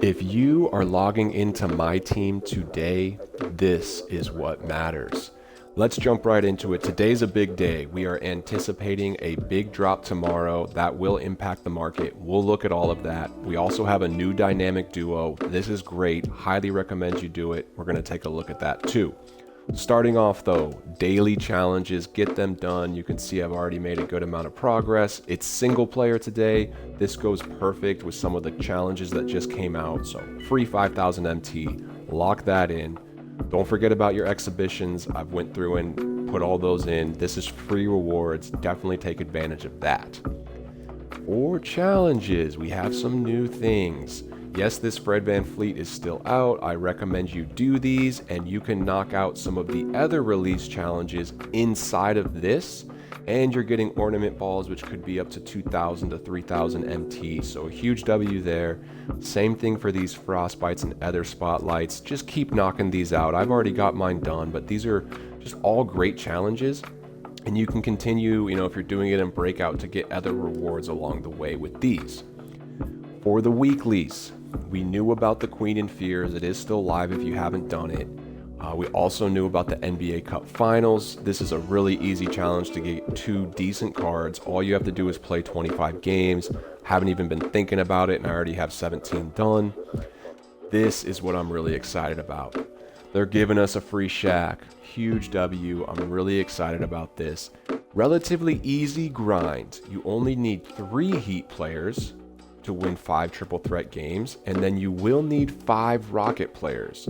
If you are logging into MyTEAM today, this is what matters. Let's jump right into it. Today's a big day. We are anticipating a big drop tomorrow that will impact the market. We'll look at all of that. We also have a new dynamic duo. This is great. Highly recommend you do it. We're going to take a look at that too. Starting off though, daily challenges, get them done. You can see I've already made a good amount of progress. It's single player today. This goes perfect with some of the challenges that just came out. So free 5,000 MT, lock that in. Don't forget about your exhibitions. I've went through and put all those in. This is free rewards. Definitely take advantage of that. For challenges, we have some new things. Yes, this Fred VanVleet is still out. I recommend you do these, and you can knock out some of the other release challenges inside of this, and you're getting ornament balls, which could be up to 2,000 to 3,000 MT, so a huge W there. Same thing for these frostbites and other spotlights. Just keep knocking these out. I've already got mine done, but these are just all great challenges, and you can continue, if you're doing it in breakout, to get other rewards along the way with these. For the weeklies, we knew about the Queen in Fears. It is still live if you haven't done it. We also knew about the NBA Cup Finals. This is a really easy challenge to get 2 decent cards. All you have to do is play 25 games. Haven't even been thinking about it, and I already have 17 done. This is what I'm really excited about. They're giving us a free Shaq. Huge W. I'm really excited about this. Relatively easy grind. You only need 3 Heat players to win 5 triple threat games, and then you will need 5 Rocket players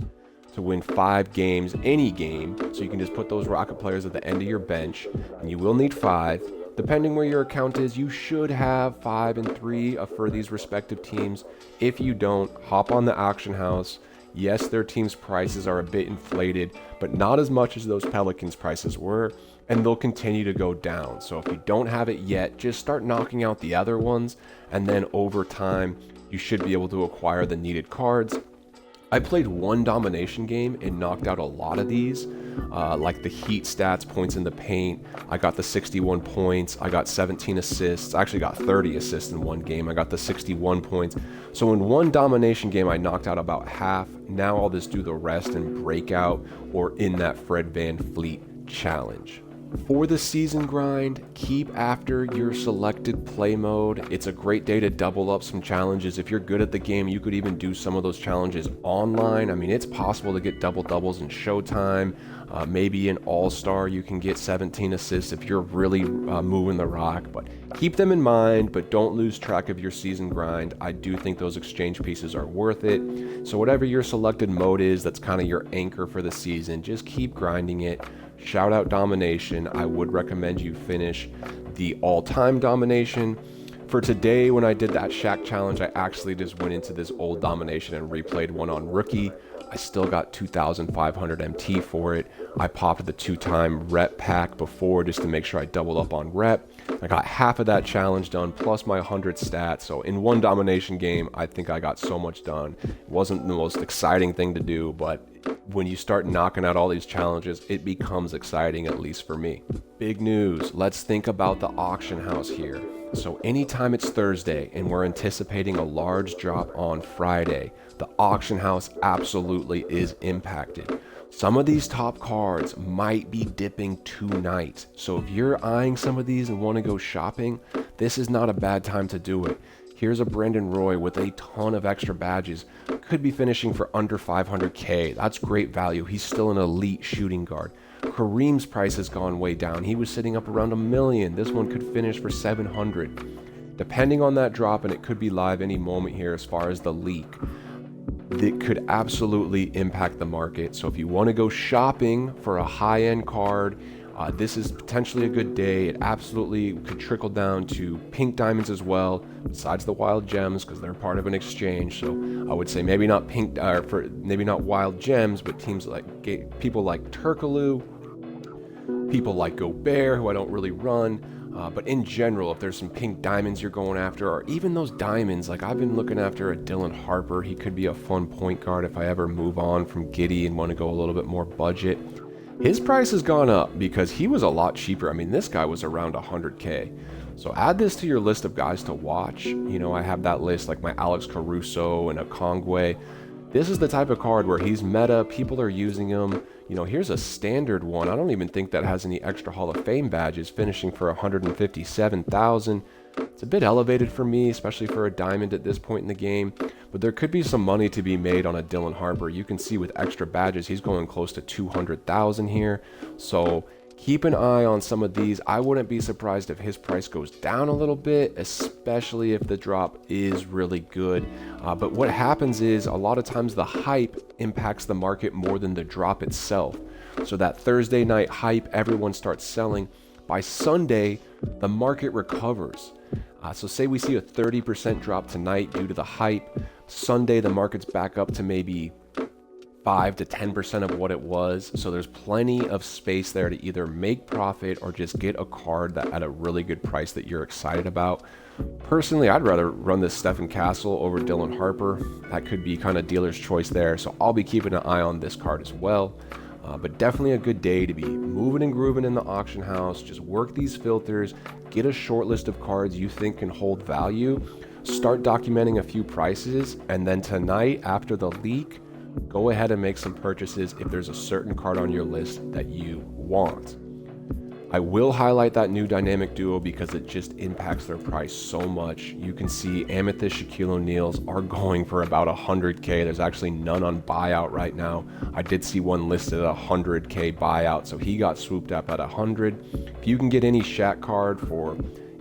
to win 5 games, any game. So you can just put those Rocket players at the end of your bench, and you will need 5. Depending where your account is, you should have 5 and 3 for these respective teams. If you don't, hop on the auction house. Yes, their team's prices are a bit inflated, but not as much as those Pelicans prices were, and they'll continue to go down. So if you don't have it yet, just start knocking out the other ones, and then over time, you should be able to acquire the needed cards. I played 1 domination game and knocked out a lot of these, like the Heat stats, points in the paint. I got the 61 points. I got 17 assists. I actually got 30 assists in 1 game. I got the 61 points. So in 1 domination game, I knocked out about half. Now I'll just do the rest in breakout or in that Fred VanVleet challenge. For the season grind, keep after your selected play mode. It's a great day to double up some challenges. If you're good at the game, you could even do some of those challenges online. I mean, it's possible to get double doubles in Showtime. Maybe in All-Star, you can get 17 assists if you're really moving the rock. But keep them in mind, but don't lose track of your season grind. I do think those exchange pieces are worth it. So whatever your selected mode is, that's kind of your anchor for the season. Just keep grinding it. Shout out domination. I would recommend you finish the all-time domination. For today, when I did that Shaq challenge, I actually just went into this old domination and replayed one on rookie. I still got 2,500 MT for it. I popped the 2-time rep pack before just to make sure I doubled up on rep. I got half of that challenge done plus my 100 stats. So in 1 domination game, I think I got so much done. It wasn't the most exciting thing to do, but when you start knocking out all these challenges, it becomes exciting, at least for me. Big news. Let's think about the auction house here. So anytime it's Thursday and we're anticipating a large drop on Friday, the auction house absolutely is impacted. Some of these top cards might be dipping tonight. So if you're eyeing some of these and want to go shopping, this is not a bad time to do it. Here's a Brandon Roy with a ton of extra badges. Could be finishing for under 500K. That's great value. He's still an elite shooting guard. Kareem's price has gone way down. He was sitting up around $1 million. This one could finish for 700. Depending on that drop, and it could be live any moment here as far as the leak, it could absolutely impact the market. So if you want to go shopping for a high-end card, this is potentially a good day. It absolutely could trickle down to pink diamonds as well, besides the wild gems, because they're part of an exchange. So I would say maybe not maybe not wild gems, but teams like people like Turkaloo, people like Gobert, who I don't really run. But in general, if there's some pink diamonds you're going after, or even those diamonds, like I've been looking after a Dylan Harper. He could be a fun point guard if I ever move on from Giddey and want to go a little bit more budget. His price has gone up because he was a lot cheaper. I mean, this guy was around 100K. So add this to your list of guys to watch. I have that list like my Alex Caruso and a Kongwe. This is the type of card where he's meta, people are using him. Here's a standard one. I don't even think that has any extra Hall of Fame badges, finishing for 157,000. It's a bit elevated for me, especially for a diamond at this point in the game, but there could be some money to be made on a Dylan Harper. You can see with extra badges, he's going close to 200,000 here. So keep an eye on some of these. I wouldn't be surprised if his price goes down a little bit, especially if the drop is really good. But what happens is a lot of times the hype impacts the market more than the drop itself. So that Thursday night hype, everyone starts selling. By Sunday, the market recovers. So say we see a 30% drop tonight due to the hype. Sunday, the market's back up to maybe 5 to 10% of what it was. So there's plenty of space there to either make profit or just get a card that at a really good price that you're excited about. Personally, I'd rather run this Stephen Castle over Dylan Harper. That could be kind of dealer's choice there. So I'll be keeping an eye on this card as well. But definitely a good day to be moving and grooving in the auction house. Just work these filters, get a short list of cards you think can hold value, start documenting a few prices, and then tonight after the leak, go ahead and make some purchases if there's a certain card on your list that you want. I will highlight that new dynamic duo because it just impacts their price so much. You can see Amethyst Shaquille O'Neal's are going for about 100K. There's actually none on buyout right now. I did see one listed at 100K buyout, so he got swooped up at 100. If you can get any Shaq card for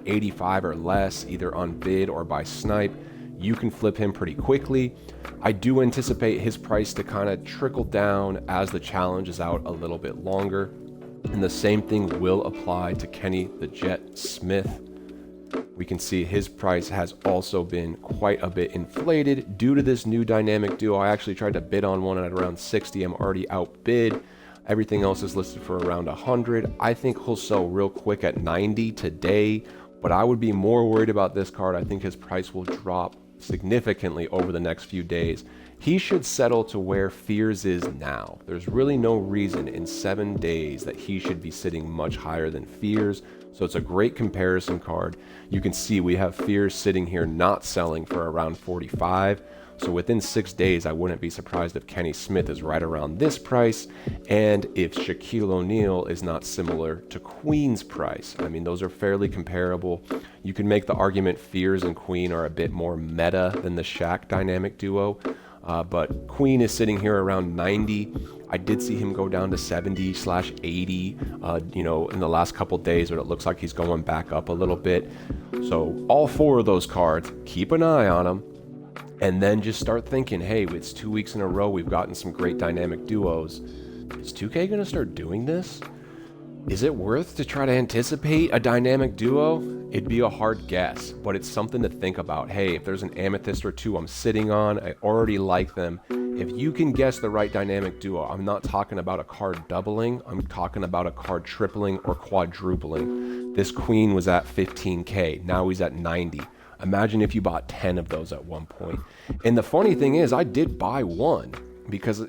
85 or less, either on bid or by snipe, you can flip him pretty quickly. I do anticipate his price to kind of trickle down as the challenge is out a little bit longer. And the same thing will apply to Kenny the Jet Smith. We can see his price has also been quite a bit inflated due to this new dynamic duo. I actually tried to bid on one at around 60. I'm already outbid. Everything else is listed for around 100. I think he'll sell real quick at 90 today, but I would be more worried about this card. I think his price will drop significantly over the next few days. He should settle to where Fears is now. There's really no reason in 7 days that he should be sitting much higher than Fears. So it's a great comparison card. You can see we have Fears sitting here not selling for around 45. So within 6 days, I wouldn't be surprised if Kenny Smith is right around this price, and if Shaquille O'Neal is not similar to Queen's price. I mean, those are fairly comparable. You can make the argument Fears and Queen are a bit more meta than the Shaq dynamic duo, but Queen is sitting here around 90. I did see him go down to 70/80, in the last couple days, but it looks like he's going back up a little bit. So all 4 of those cards, keep an eye on them. And then just start thinking, hey, it's 2 weeks in a row we've gotten some great dynamic duos. Is 2K going to start doing this? Is it worth to try to anticipate a dynamic duo? It'd be a hard guess, but it's something to think about. Hey, if there's an Amethyst or 2 I'm sitting on, I already like them. If you can guess the right dynamic duo, I'm not talking about a card doubling, I'm talking about a card tripling or quadrupling. This Queen was at 15K, now he's at 90. Imagine if you bought 10 of those at one point. And the funny thing is, I did buy one, because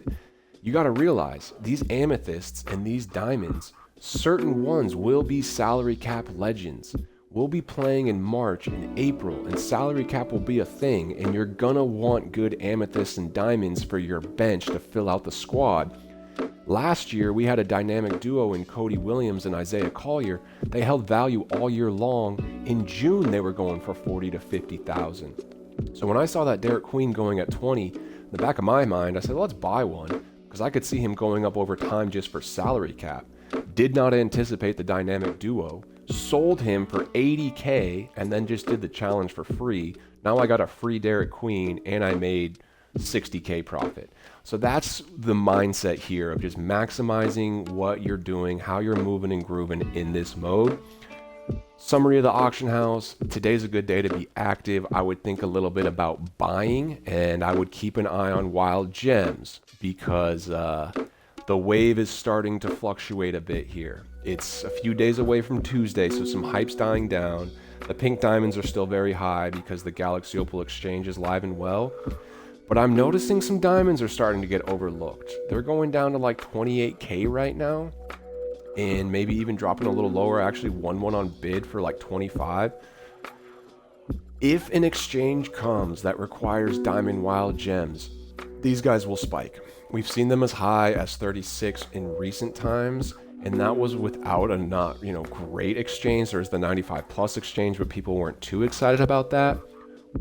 you got to realize these amethysts and these diamonds, certain ones will be salary cap legends. We'll be playing in March and April, and salary cap will be a thing, and you're gonna want good amethysts and diamonds for your bench to fill out the squad. Last year, we had a dynamic duo in Cody Williams and Isaiah Collier. They held value all year long. In June, they were going for 40 to 50,000. So when I saw that Derek Queen going at 20, in the back of my mind, I said, let's buy one, because I could see him going up over time just for salary cap. Did not anticipate the dynamic duo. Sold him for 80K and then just did the challenge for free. Now I got a free Derek Queen and I made 60K profit. So that's the mindset here of just maximizing what you're doing, how you're moving and grooving in this mode. Summary of the auction house. Today's a good day to be active. I would think a little bit about buying, and I would keep an eye on wild gems because the wave is starting to fluctuate a bit here. It's a few days away from Tuesday, so some hype's dying down. The pink diamonds are still very high because the Galaxy Opal Exchange is live and well. But I'm noticing some diamonds are starting to get overlooked. They're going down to like 28K right now. and maybe even dropping a little lower. I actually won one on bid for like 25. If an exchange comes that requires diamond wild gems, these guys will spike. We've seen them as high as 36 in recent times, and that was without a not, great exchange. There's the 95 plus exchange, but people weren't too excited about that.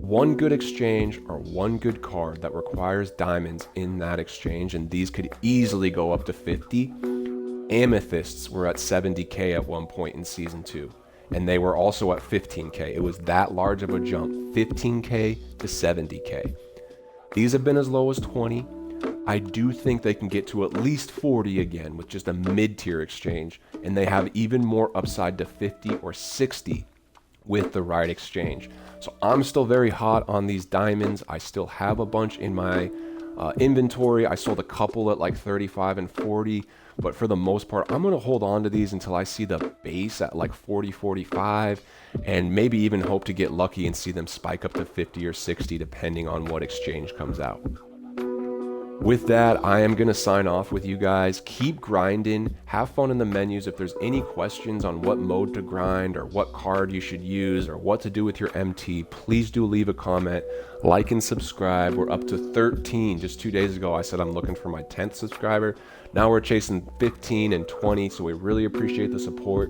One good exchange or one good card that requires diamonds in that exchange, and these could easily go up to 50. Amethysts were at 70k at one point in season 2, and they were also at 15k. It was that large of a jump, 15k to 70k. These have been as low as 20. I do think they can get to at least 40 again with just a mid-tier exchange, and they have even more upside to 50 or 60 with the right exchange. So I'm still very hot on these diamonds. I still have a bunch in my inventory. I sold a couple at like 35 and 40, but for the most part, I'm going to hold on to these until I see the base at like 40, 45, and maybe even hope to get lucky and see them spike up to 50 or 60 depending on what exchange comes out. With that, I am going to sign off with you guys. Keep grinding. Have fun in the menus. If there's any questions on what mode to grind or what card you should use or what to do with your MT, please do leave a comment, like and subscribe. We're up to 13. Just 2 days ago, I said I'm looking for my 10th subscriber. Now we're chasing 15 and 20, so we really appreciate the support.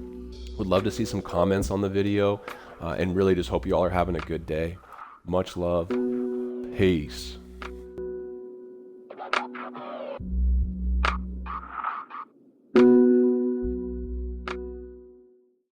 Would love to see some comments on the video, and really just hope you all are having a good day. Much love. Peace.